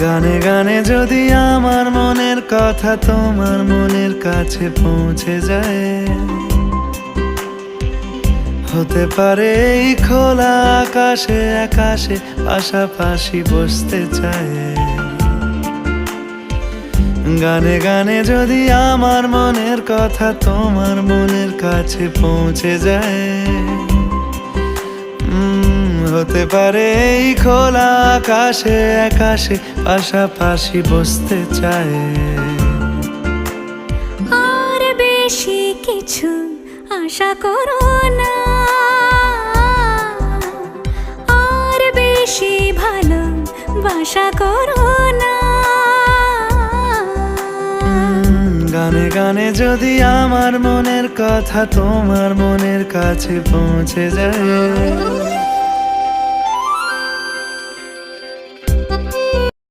গানে গানে যদি আমার মনের কথা তোমার মনের কাছে পৌঁছে যায়, হতে পারে এই খোলা আকাশে আকাশে পাশাপাশি বসতে চায়। গানে গানে যদি আমার মনের কথা তোমার মনের কাছে পৌঁছে যায়, হতে পারে এই খোলা আকাশে আকাশে পাশাপাশি বসতে চায়। আর বেশি কিছু আশা করো না, আর বেশি ভালোবাসা করো না। গানে গানে যদি আমার মনের কথা তোমার মনের কাছে পৌঁছে যায়,